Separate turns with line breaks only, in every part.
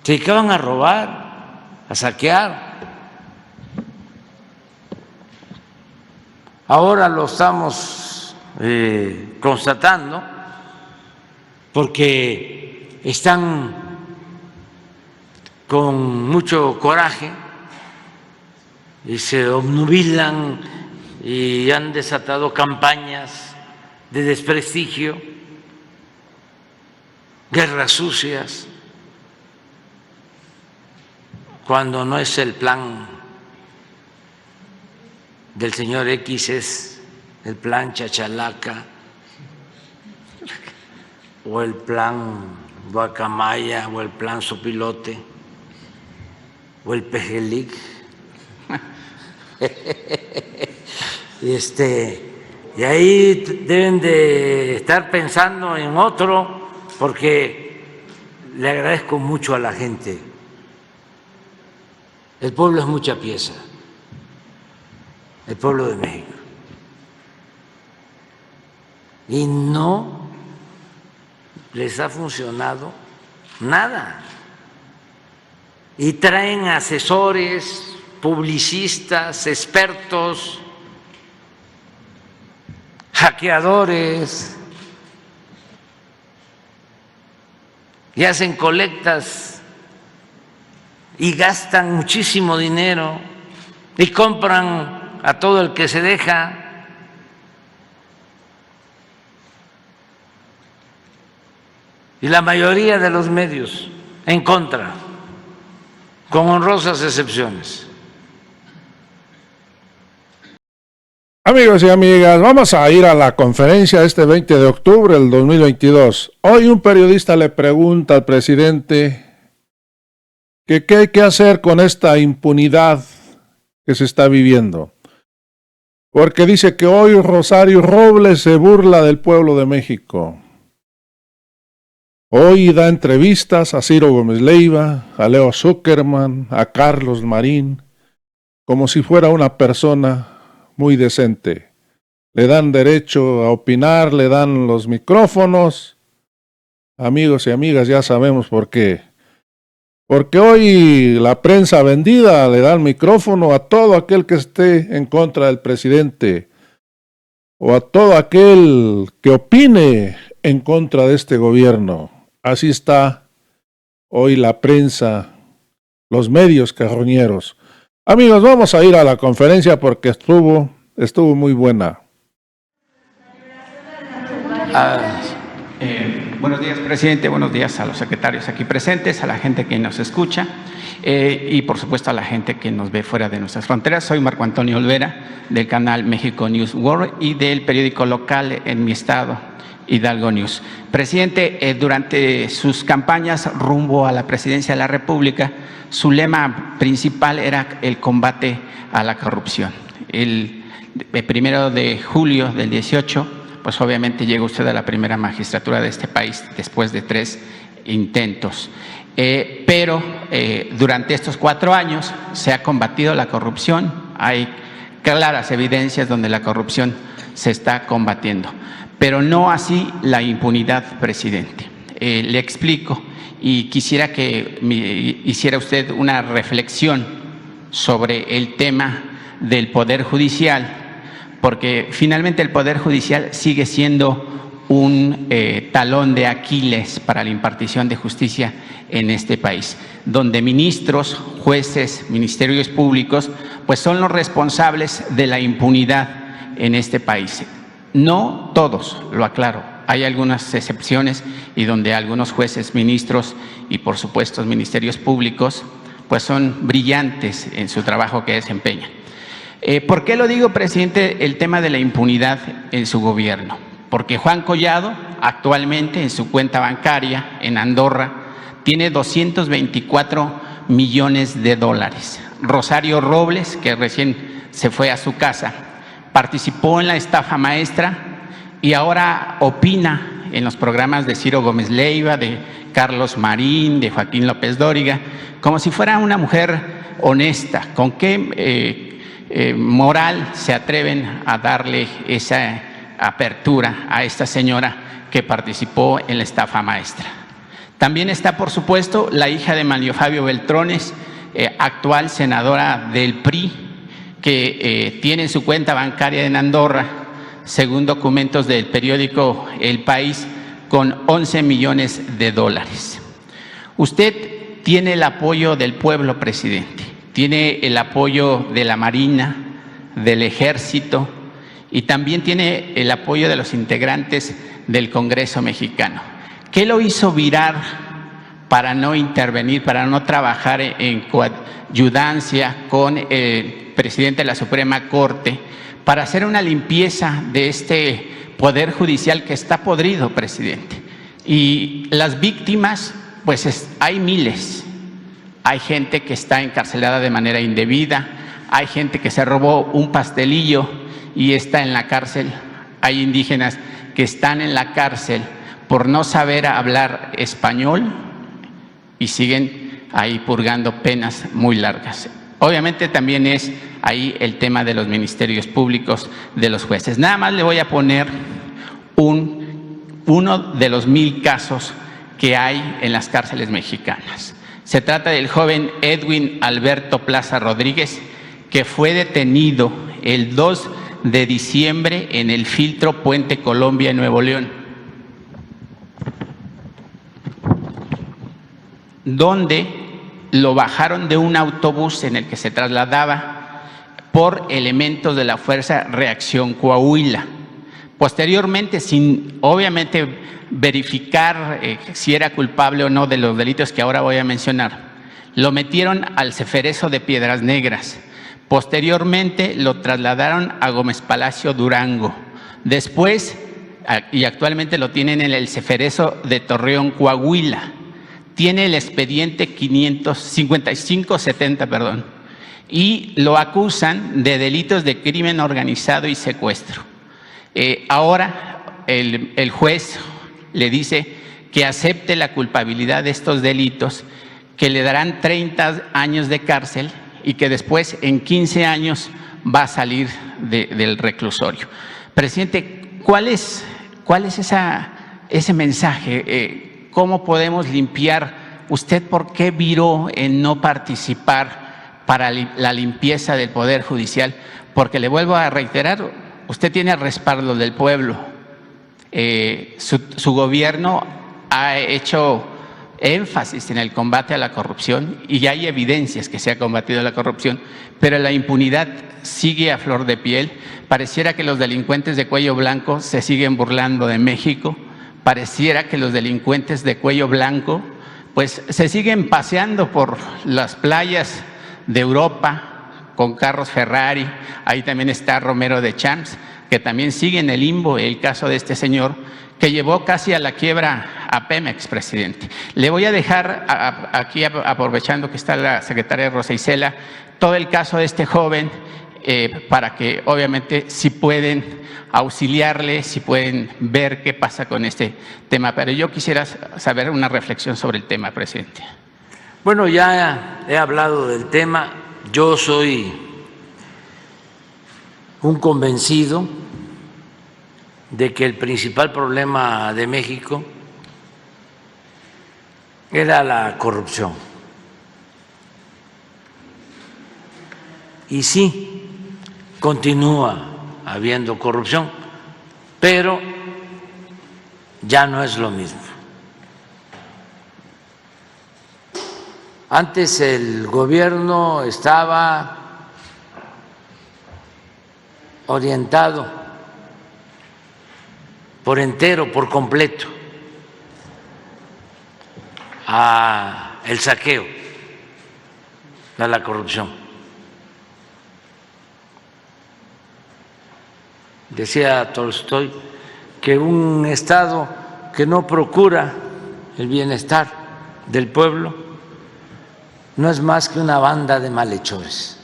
Se dedicaban a robar, a saquear. Ahora lo estamos constatando porque están con mucho coraje y se obnubilan y han desatado campañas de desprestigio, guerras sucias, cuando no es el plan del señor X, es el plan Chachalaca o el plan Guacamaya o el plan Sopilote o el Pejelic. Y ahí deben de estar pensando en otro, porque le agradezco mucho a la gente. El pueblo es mucha pieza, el pueblo de México. Y no les ha funcionado nada. Y traen asesores, publicistas, expertos, hackeadores, y hacen colectas y gastan muchísimo dinero y compran a todo el que se deja. Y la mayoría de los medios en contra, con honrosas excepciones.
Amigos y amigas, vamos a ir a la conferencia este 20 de octubre del 2022. Hoy un periodista le pregunta al presidente que qué hay que hacer con esta impunidad que se está viviendo. Porque dice que hoy Rosario Robles se burla del pueblo de México. Hoy da entrevistas a Ciro Gómez Leiva, a Leo Zuckerman, a Carlos Marín, como si fuera una persona muy decente. Le dan derecho a opinar, le dan los micrófonos. Amigos y amigas, ya sabemos por qué. Porque hoy la prensa vendida le da el micrófono a todo aquel que esté en contra del presidente o a todo aquel que opine en contra de este gobierno. Así está hoy la prensa, los medios carroñeros. Amigos, vamos a ir a la conferencia porque estuvo muy buena.
Buenos días, presidente. Buenos días a los secretarios aquí presentes, a la gente que nos escucha y, por supuesto, a la gente que nos ve fuera de nuestras fronteras. Soy Marco Antonio Olvera, del canal México News World y del periódico local en mi estado, Hidalgo News. Presidente, durante sus campañas rumbo a la presidencia de la República, su lema principal era el combate a la corrupción. El 1 de julio del 18, pues obviamente llega usted a la primera magistratura de este país después de 3 intentos. Pero durante estos 4 años se ha combatido la corrupción, hay claras evidencias donde la corrupción se está combatiendo, pero no así la impunidad, presidente. Le explico y quisiera que hiciera usted una reflexión sobre el tema del Poder Judicial, porque finalmente el Poder Judicial sigue siendo un talón de Aquiles para la impartición de justicia en este país, donde ministros, jueces, ministerios públicos, pues son los responsables de la impunidad en este país. No todos, lo aclaro, hay algunas excepciones y donde algunos jueces, ministros y por supuesto ministerios públicos pues son brillantes en su trabajo que desempeñan. ¿Por qué lo digo, presidente, el tema de la impunidad en su gobierno? Porque Juan Collado actualmente en su cuenta bancaria en Andorra tiene 224 millones de dólares. Rosario Robles, que recién se fue a su casa, participó en la estafa maestra y ahora opina en los programas de Ciro Gómez Leiva, de Carlos Marín, de Joaquín López Dóriga, como si fuera una mujer honesta. ¿Con qué moral se atreven a darle esa apertura a esta señora que participó en la estafa maestra? También está, por supuesto, la hija de Manlio Fabio Beltrones, actual senadora del PRI, que tiene en su cuenta bancaria en Andorra, según documentos del periódico El País, con 11 millones de dólares. Usted tiene el apoyo del pueblo, presidente, tiene el apoyo de la Marina, del Ejército y también tiene el apoyo de los integrantes del Congreso mexicano. ¿Qué lo hizo virar para no intervenir, para no trabajar en coayudancia con el presidente de la Suprema Corte, para hacer una limpieza de este Poder Judicial que está podrido, presidente? Y las víctimas, pues hay miles. Hay gente que está encarcelada de manera indebida, hay gente que se robó un pastelillo y está en la cárcel, hay indígenas que están en la cárcel por no saber hablar español y siguen ahí purgando penas muy largas. Obviamente también es ahí el tema de los ministerios públicos, de los jueces. Nada más le voy a poner uno de los 1000 casos que hay en las cárceles mexicanas. Se trata del joven Edwin Alberto Plaza Rodríguez, que fue detenido el 2 de diciembre en el filtro Puente Colombia en Nuevo León, donde lo bajaron de un autobús en el que se trasladaba por elementos de la Fuerza Reacción Coahuila. Posteriormente, sin obviamente verificar si era culpable o no de los delitos que ahora voy a mencionar, lo metieron al Ceferezo de Piedras Negras. Posteriormente lo trasladaron a Gómez Palacio, Durango. Después, y actualmente lo tienen en el Ceferezo de Torreón, Coahuila. Tiene el expediente 5570, y lo acusan de delitos de crimen organizado y secuestro. Ahora el juez le dice que acepte la culpabilidad de estos delitos, que le darán 30 años de cárcel y que después en 15 años va a salir del reclusorio. Presidente, ¿cuál es ese mensaje? ¿Cómo podemos limpiar? ¿Usted por qué viró en no participar para la limpieza del Poder Judicial? Porque le vuelvo a reiterar, usted tiene el respaldo del pueblo. Su gobierno ha hecho énfasis en el combate a la corrupción y hay evidencias que se ha combatido la corrupción, pero la impunidad sigue a flor de piel. Pareciera que los delincuentes de cuello blanco se siguen burlando de México, pareciera que los delincuentes de cuello blanco pues se siguen paseando por las playas de Europa con carros Ferrari. Ahí también está Romero de Champs, que también sigue en el limbo el caso de este señor que llevó casi a la quiebra a Pemex, presidente. Le voy a dejar aquí, aprovechando que está la secretaria Rosa Isela, todo el caso de este joven, para que obviamente si pueden auxiliarle, si pueden ver qué pasa con este tema. Pero yo quisiera saber una reflexión sobre el tema, presidente.
Bueno, ya he hablado del tema. Yo soy un convencido de que el principal problema de México era la corrupción. Y sí, continúa habiendo corrupción, pero ya no es lo mismo. Antes el gobierno estaba orientado por entero, por completo, a el saqueo, a la corrupción. Decía Tolstoy que un Estado que no procura el bienestar del pueblo no es más que una banda de malhechores.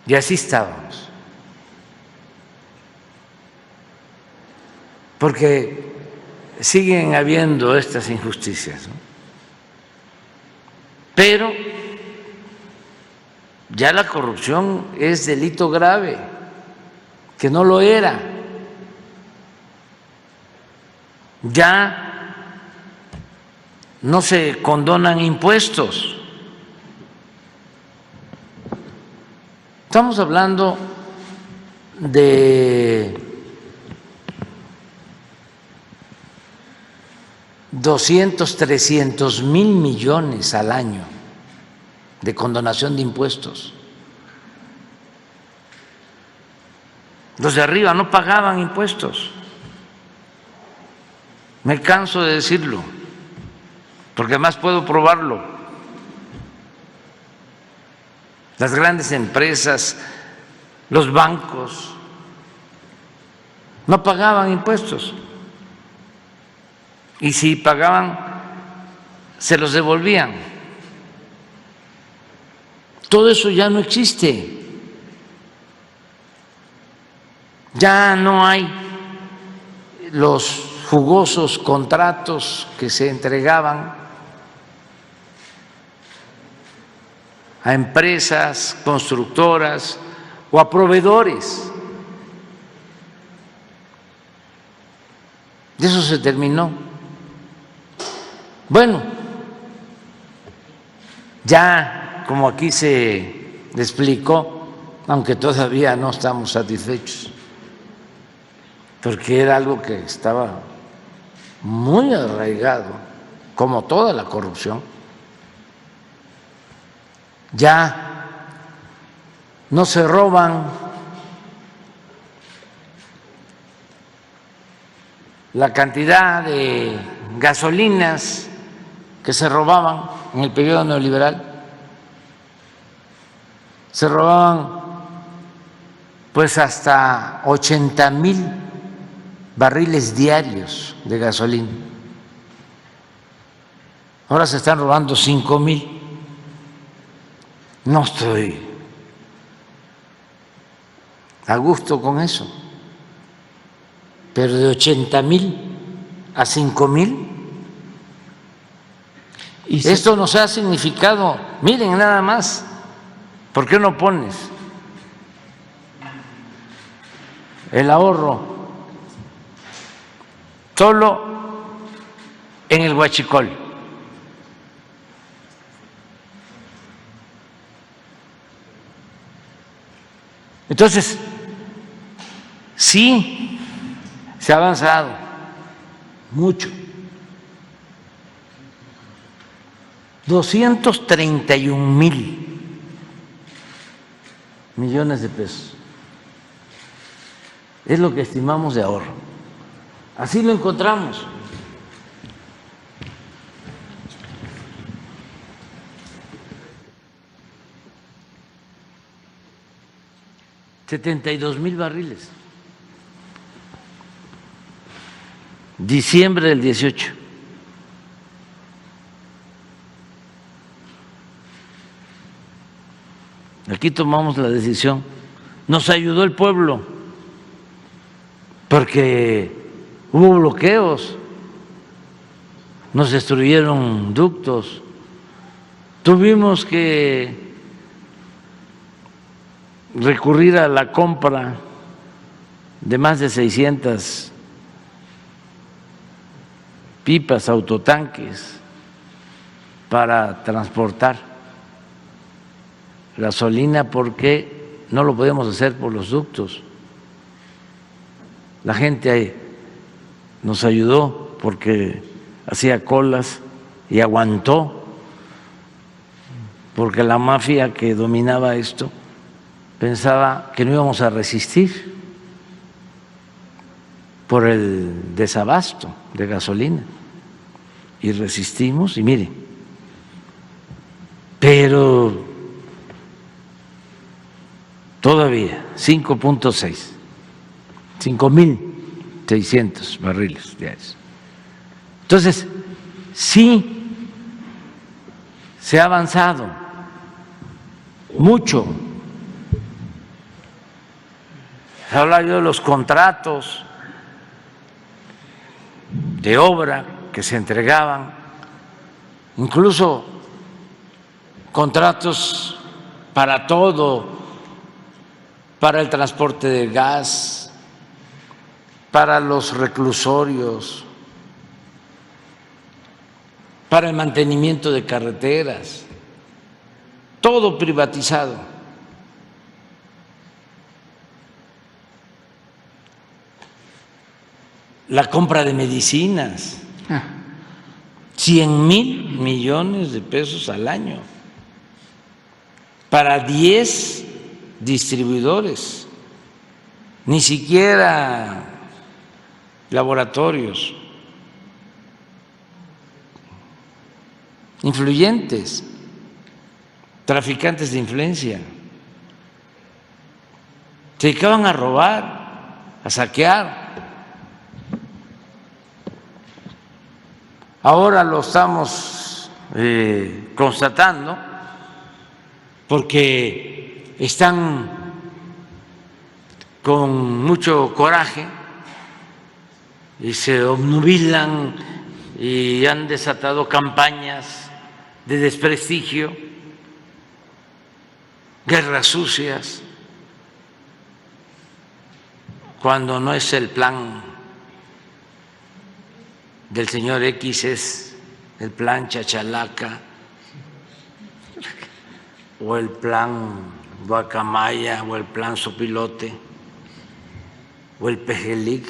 Y así estábamos. Porque siguen habiendo estas injusticias, ¿no? Pero ya la corrupción es delito grave, que no lo era. Ya no se condonan impuestos. Estamos hablando de 200, 300 mil millones al año de condonación de impuestos. Los de arriba no pagaban impuestos. Me canso de decirlo, porque además puedo probarlo. Las grandes empresas, los bancos, no pagaban impuestos. Y si pagaban, se los devolvían. Todo eso ya no existe. Ya no hay los jugosos contratos que se entregaban a empresas constructoras o a proveedores. De eso se terminó. Bueno, ya como aquí se explicó, aunque todavía no estamos satisfechos, porque era algo que estaba muy arraigado, como toda la corrupción. Ya no se roban la cantidad de gasolinas que se robaban en el periodo neoliberal. Se robaban pues hasta 80,000 barriles diarios de gasolina. Ahora se están robando 5,000. No estoy a gusto con eso, pero de 80,000 a 5,000, esto nos ha significado, miren nada más, ¿por qué no pones el ahorro solo en el huachicol? Entonces, sí, se ha avanzado mucho. 231,000 millones de pesos es lo que estimamos de ahorro. Así lo encontramos. $72,000 barriles. Diciembre del 18. Aquí tomamos la decisión. Nos ayudó el pueblo porque hubo bloqueos, nos destruyeron ductos, tuvimos que recurrir a la compra de más de 600 pipas, autotanques para transportar gasolina porque no lo podíamos hacer por los ductos. La gente ahí nos ayudó porque hacía colas y aguantó, porque la mafia que dominaba esto pensaba que no íbamos a resistir por el desabasto de gasolina, y resistimos, y miren, pero todavía 5.6, 5,600 barriles diarios. Entonces, sí se ha avanzado mucho. Habla yo de los contratos de obra que se entregaban, incluso contratos para todo, para el transporte de gas, para los reclusorios, para el mantenimiento de carreteras, todo privatizado. La compra de medicinas, 100,000 millones de pesos al año para 10 distribuidores, ni siquiera laboratorios influyentes, traficantes de influencia. Se dedicaban a robar, a saquear. Ahora lo estamos constatando porque están con mucho coraje y se obnubilan y han desatado campañas de desprestigio, guerras sucias, cuando no es el plan del señor X, es el plan Chachalaca o el plan Guacamaya o el plan Sopilote o el Pejelic.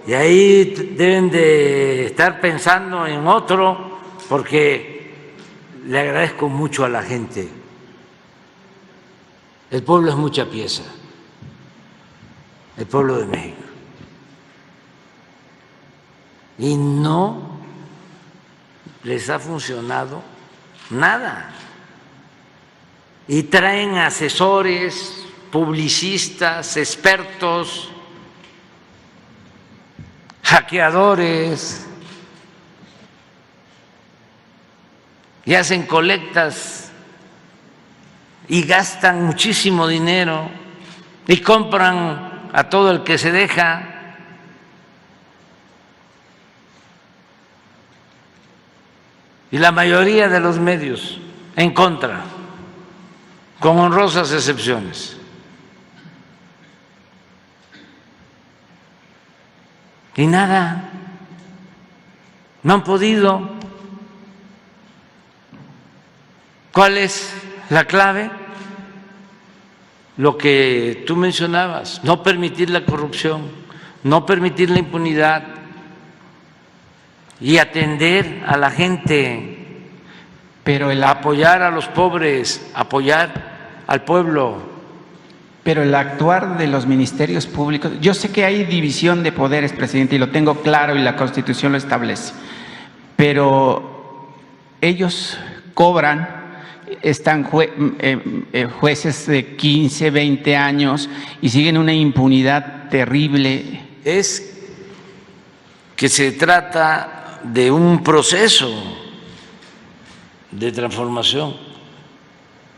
Y ahí deben de estar pensando en otro, porque le agradezco mucho a la gente. El pueblo es mucha pieza, el pueblo de México. Y no les ha funcionado nada. Y traen asesores, publicistas, expertos, hackeadores, y hacen colectas y gastan muchísimo dinero y compran a todo el que se deja. Y la mayoría de los medios en contra, con honrosas excepciones. Y nada, no han podido. ¿Cuál es la clave? Lo que tú mencionabas, no permitir la corrupción, no permitir la impunidad y atender a la gente,
Pero
apoyar a los pobres, apoyar al pueblo.
Pero el actuar de los ministerios públicos, yo sé que hay división de poderes, presidente, y lo tengo claro y la Constitución lo establece, pero ellos cobran, están jueces de 15, 20 años y siguen una impunidad terrible.
Es que se trata de un proceso de transformación.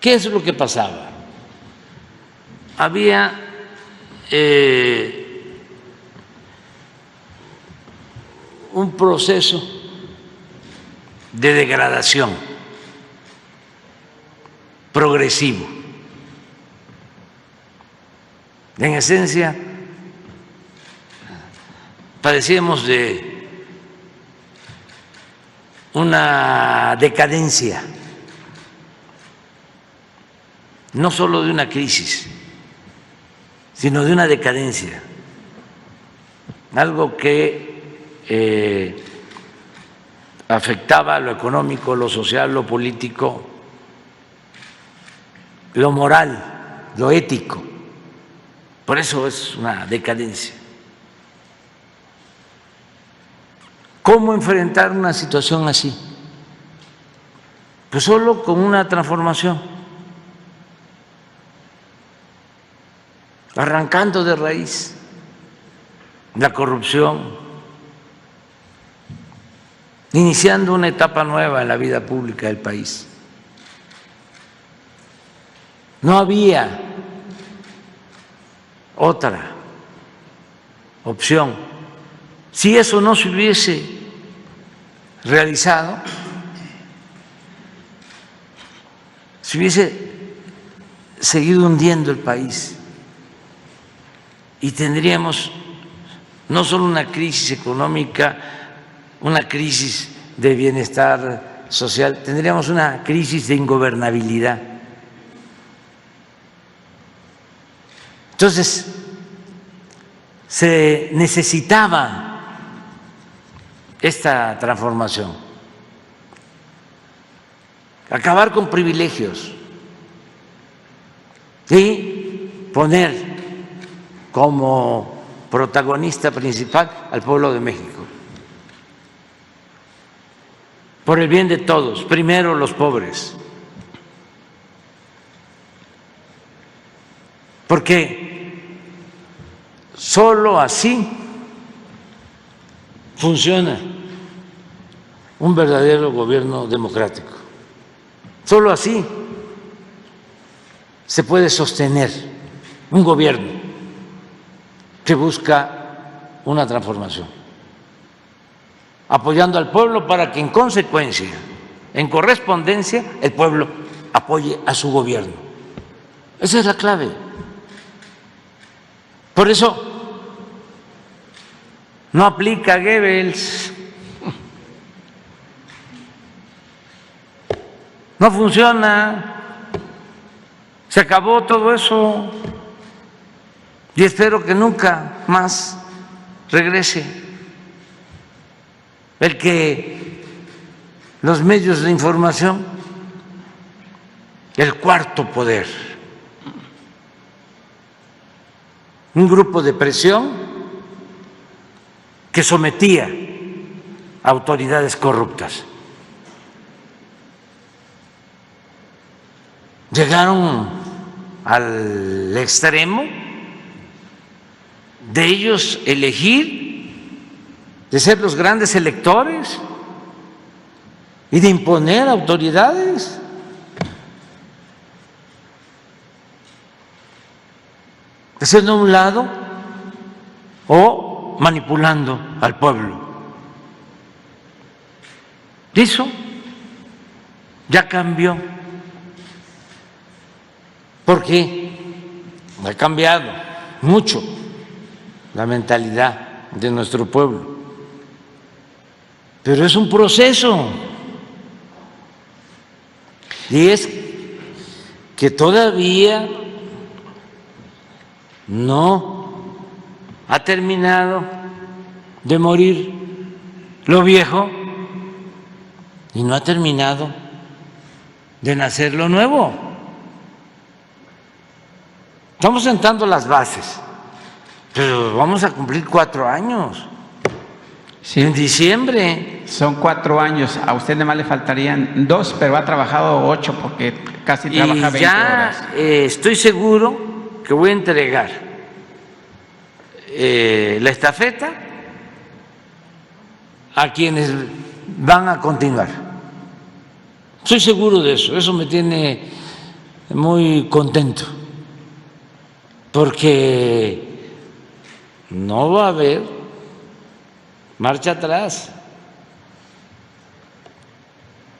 ¿Qué es lo que pasaba? Había un proceso de degradación progresivo. En esencia, padecíamos de una decadencia, no solo de una crisis, sino de una decadencia, algo que afectaba lo económico, lo social, lo político, lo moral, lo ético. Por eso es una decadencia. ¿Cómo enfrentar una situación así? Pues solo con una transformación, arrancando de raíz la corrupción, iniciando una etapa nueva en la vida pública del país. No había otra opción. Si eso no se hubiese realizado, se hubiese seguido hundiendo el país y tendríamos no solo una crisis económica, una crisis de bienestar social, tendríamos una crisis de ingobernabilidad. Entonces, se necesitaba esta transformación, acabar con privilegios y poner como protagonista principal al pueblo de México. Por el bien de todos, primero los pobres. Porque solo así funciona un verdadero gobierno democrático. Solo así se puede sostener un gobierno que busca una transformación, apoyando al pueblo para que en consecuencia, en correspondencia, el pueblo apoye a su gobierno. Esa es la clave. Por eso no aplica Goebbels, no funciona, se acabó todo eso y espero que nunca más regrese. El que los medios de información, el cuarto poder, un grupo de presión que sometía a autoridades corruptas. Llegaron al extremo de ellos elegir, de ser los grandes electores y de imponer autoridades. Haciendo a un lado o manipulando al pueblo. Eso ya cambió. Porque ha cambiado mucho la mentalidad de nuestro pueblo. Pero es un proceso. Y es que todavía no ha terminado de morir lo viejo y no ha terminado de nacer lo nuevo. Estamos sentando las bases, pero vamos a cumplir 4 años.
Sí.
En diciembre.
Son 4 años, a usted nada más le faltarían 2, pero ha trabajado 8 porque casi trabaja 20 horas.
Estoy seguro que voy a entregar la estafeta a quienes van a continuar. Estoy seguro de eso, eso me tiene muy contento, porque no va a haber marcha atrás.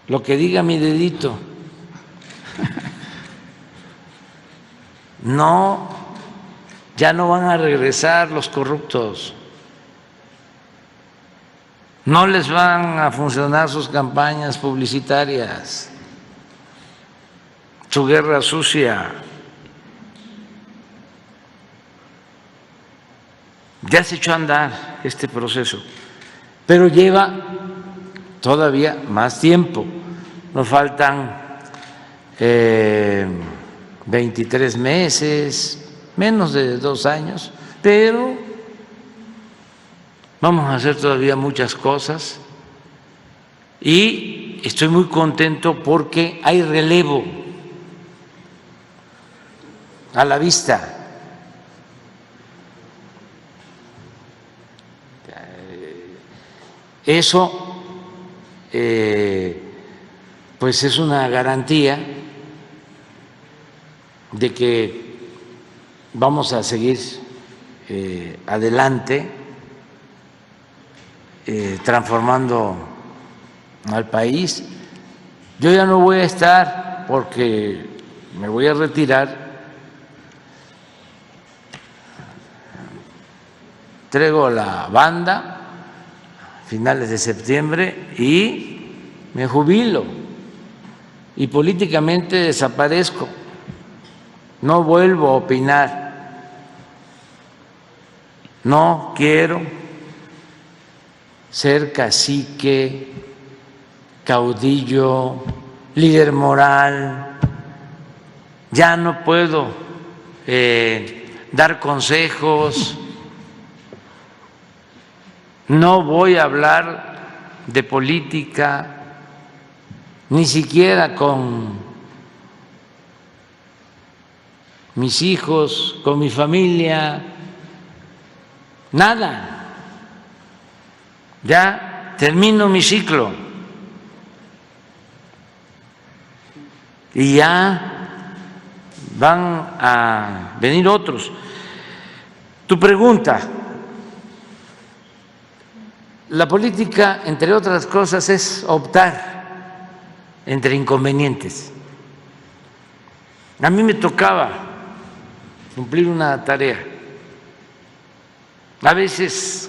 Lo que diga mi dedito. No, ya no van a regresar los corruptos. No les van a funcionar sus campañas publicitarias, su guerra sucia. Ya se echó a andar este proceso, pero lleva todavía más tiempo. Nos faltan 23 meses, menos de 2 años, pero vamos a hacer todavía muchas cosas y estoy muy contento porque hay relevo a la vista. Eso pues es una garantía de que vamos a seguir adelante transformando al país. Yo ya no voy a estar, porque me voy a retirar, entrego la banda a finales de septiembre y me jubilo y políticamente desaparezco. No vuelvo a opinar. No quiero ser cacique, caudillo, líder moral. Ya no puedo dar consejos. No voy a hablar de política, ni siquiera con mis hijos, con mi familia, nada. Ya termino mi ciclo y ya van a venir otros. Tu pregunta, la política, entre otras cosas, es optar entre inconvenientes. A mí me tocaba cumplir una tarea. A veces,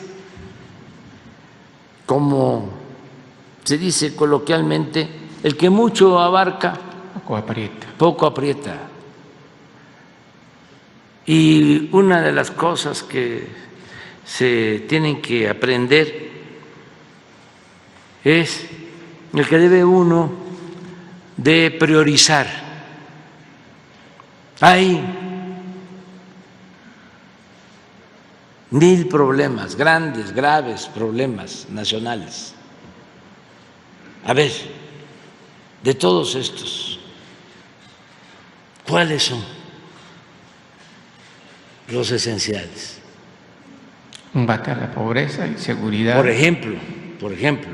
como se dice coloquialmente, el que mucho abarca, poco aprieta. Y una de las cosas que se tienen que aprender es el que debe uno de priorizar. Hay 1000 problemas, grandes, graves problemas nacionales. A ver, de todos estos, ¿cuáles son los esenciales?
Combate a la pobreza y seguridad.
Por ejemplo,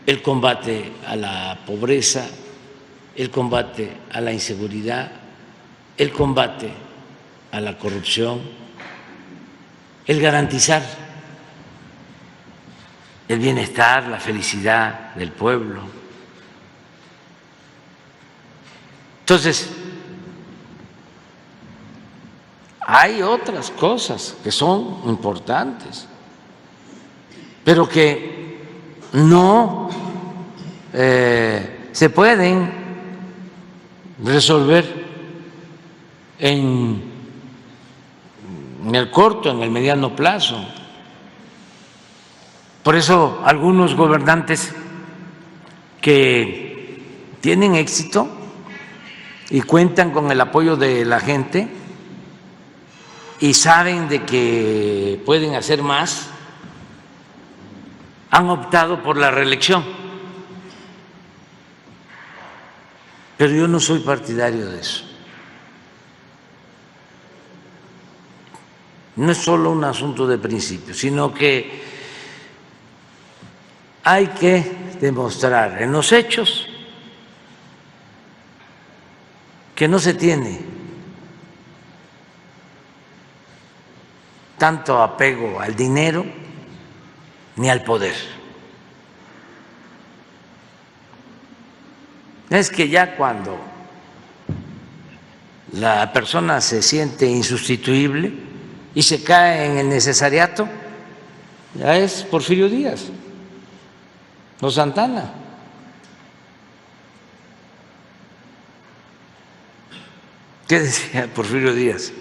el combate a la pobreza, el combate a la inseguridad, el combate a la corrupción, el garantizar el bienestar, la felicidad del pueblo. Entonces, hay otras cosas que son importantes, pero que no se pueden resolver en el corto, en el mediano plazo. Por eso algunos gobernantes que tienen éxito y cuentan con el apoyo de la gente y saben de que pueden hacer más, han optado por la reelección. Pero yo no soy partidario de eso. No es solo un asunto de principio, sino que hay que demostrar en los hechos que no se tiene tanto apego al dinero ni al poder. Es que ya cuando la persona se siente insustituible y se cae en el necesariato, ya es Porfirio Díaz o Santana. ¿Qué decía Porfirio Díaz?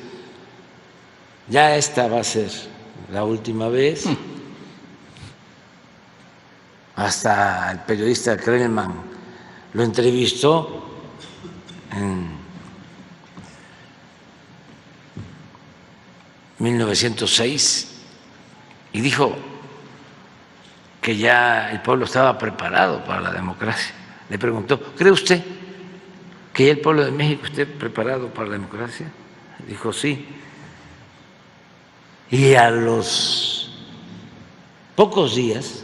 Ya esta va a ser la última vez. Hasta el periodista Krellman lo entrevistó en 1906 y dijo que ya el pueblo estaba preparado para la democracia. Le preguntó, ¿cree usted que ya el pueblo de México esté preparado para la democracia? Dijo, sí. Y a los pocos días,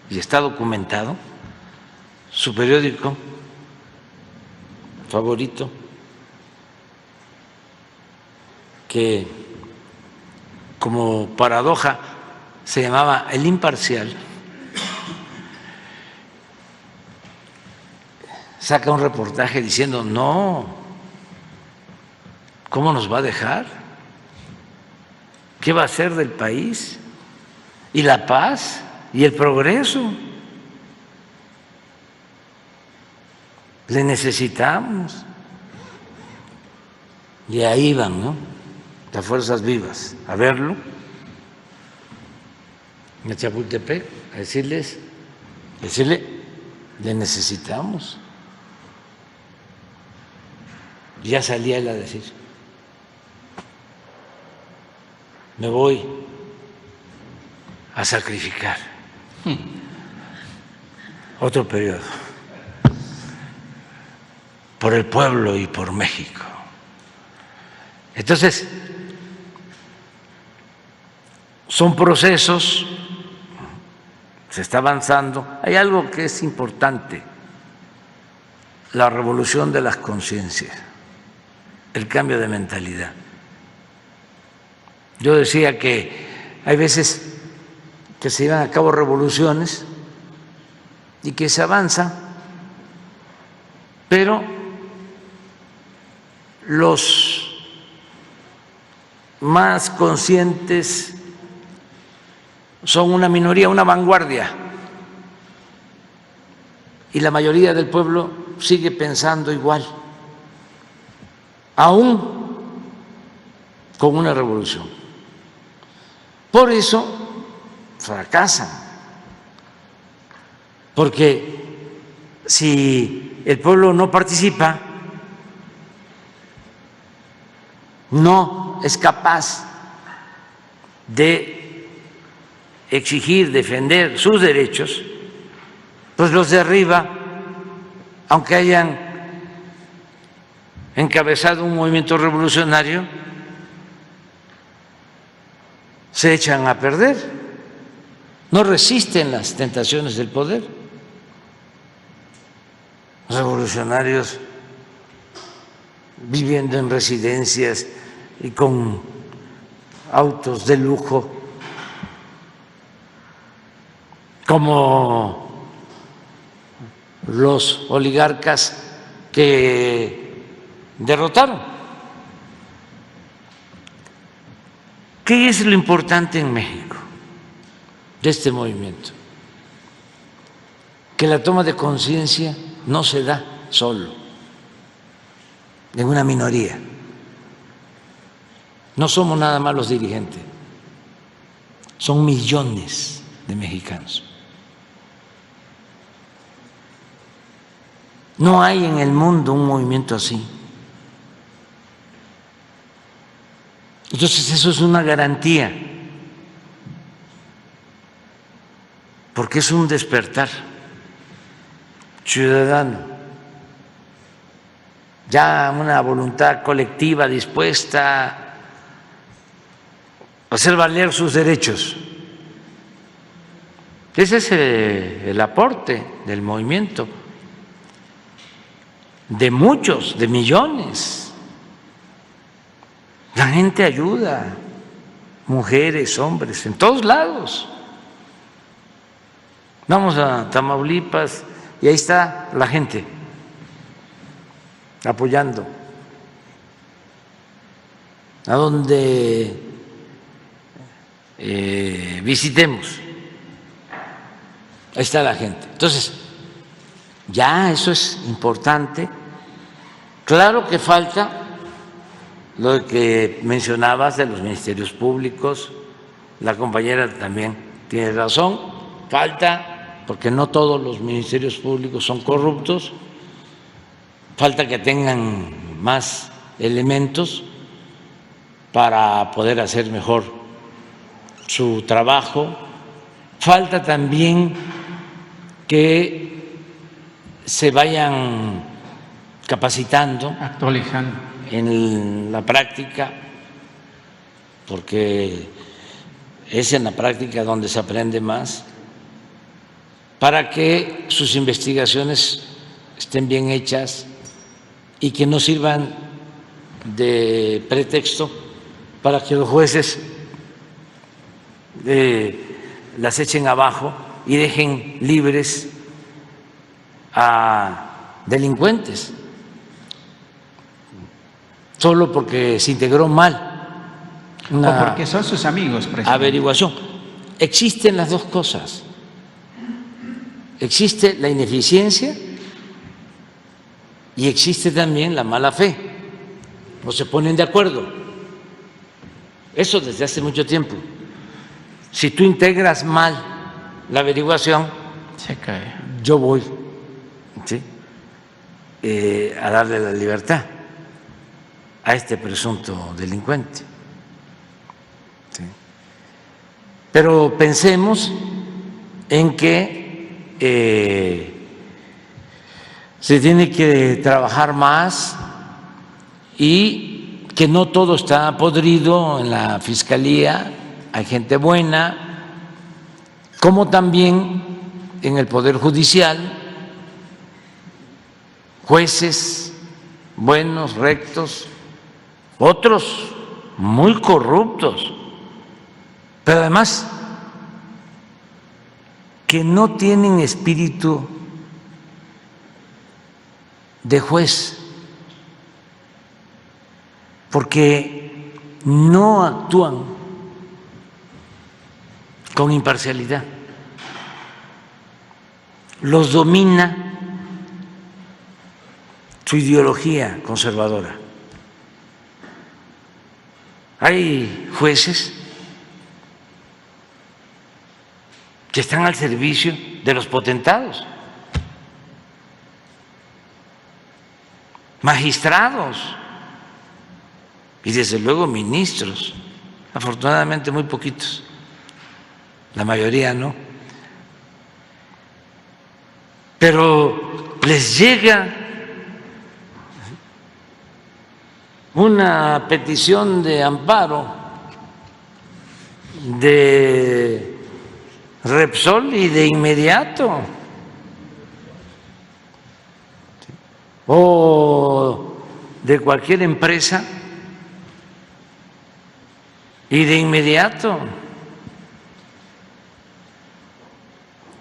y está documentado, su periódico favorito, que como paradoja se llamaba El Imparcial, saca un reportaje diciendo, no, ¿cómo nos va a dejar? ¿Qué va a hacer del país? ¿Y la paz? ¿Y el progreso? Le necesitamos. Y ahí van, ¿no?, las fuerzas vivas a verlo en Chapultepec, a decirle, le necesitamos. Ya salía él a decir, me voy a sacrificar otro periodo por el pueblo y por México. Entonces, son procesos, se está avanzando. Hay algo que es importante, la revolución de las conciencias, el cambio de mentalidad. Yo decía que hay veces que se llevan a cabo revoluciones y que se avanza, pero los más conscientes son una minoría, una vanguardia, y la mayoría del pueblo sigue pensando igual, aún con una revolución. Por eso fracasan, porque si el pueblo no participa, no es capaz de exigir, defender sus derechos, pues los de arriba, aunque hayan encabezado un movimiento revolucionario, se echan a perder, no resisten las tentaciones del poder. Revolucionarios viviendo en residencias y con autos de lujo, como los oligarcas que derrotaron. ¿Qué es lo importante en México de este movimiento? Que la toma de conciencia no se da solo en una minoría. No somos nada más los dirigentes, son millones de mexicanos. No hay en el mundo un movimiento así. Entonces eso es una garantía, porque es un despertar ciudadano, ya una voluntad colectiva dispuesta a hacer valer sus derechos. Ese es el aporte del movimiento, de muchos, de millones. La gente ayuda, mujeres, hombres, en todos lados. Vamos a Tamaulipas y ahí está la gente apoyando. A donde visitemos, ahí está la gente. Entonces, ya eso es importante. Claro que falta lo que mencionabas de los ministerios públicos, la compañera también tiene razón, falta, porque no todos los ministerios públicos son corruptos, falta que tengan más elementos para poder hacer mejor su trabajo, falta también que se vayan capacitando,
actualizando
en la práctica, porque es en la práctica donde se aprende más, para que sus investigaciones estén bien hechas y que no sirvan de pretexto para que los jueces las echen abajo y dejen libres a delincuentes solo porque se integró mal
O
una
porque son sus amigos, presidente.
averiguación. Existen las dos cosas. Existe la ineficiencia y existe también la mala fe. No se ponen de acuerdo. Eso desde hace mucho tiempo. Si tú integras mal la averiguación,
Se cae.
yo voy, ¿sí?, a darle la libertad a este presunto delincuente. ¿Sí? Pero pensemos en que se tiene que trabajar más y que no todo está podrido en la Fiscalía, hay gente buena, como también en el Poder Judicial, jueces buenos, rectos, otros muy corruptos, pero además que no tienen espíritu de juez, porque no actúan con imparcialidad, los domina su ideología conservadora. Hay jueces que están al servicio de los potentados, magistrados y desde luego ministros, afortunadamente muy poquitos, la mayoría no, pero les llega una petición de amparo de Repsol y de inmediato, o de cualquier empresa y de inmediato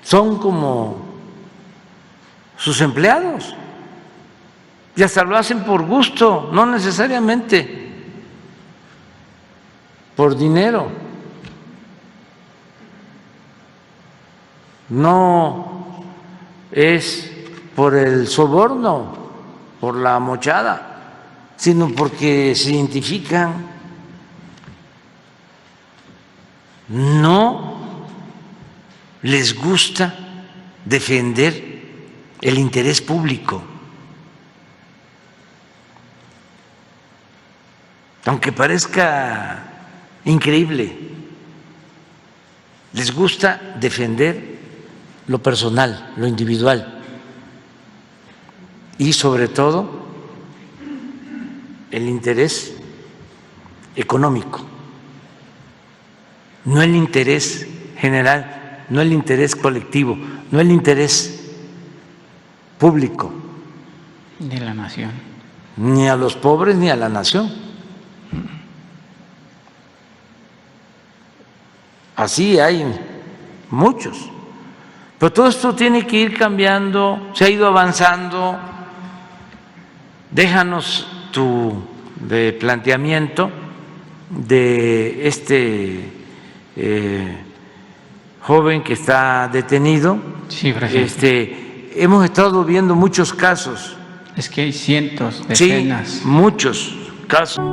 son como sus empleados. Y hasta lo hacen por gusto, no necesariamente por dinero. No es por el soborno, por la mochada, sino porque se identifican. No les gusta defender el interés público. Aunque parezca increíble, les gusta defender lo personal, lo individual y sobre todo el interés económico, no el interés general, no el interés colectivo, no el interés público.
De la nación.
Ni a los pobres ni a la nación. Así hay muchos. Pero todo esto tiene que ir cambiando, se ha ido avanzando. Déjanos tu planteamiento de este joven que está detenido.
Sí, presidente.
Hemos estado viendo muchos casos.
Es que hay cientos, decenas.
Sí, muchos casos.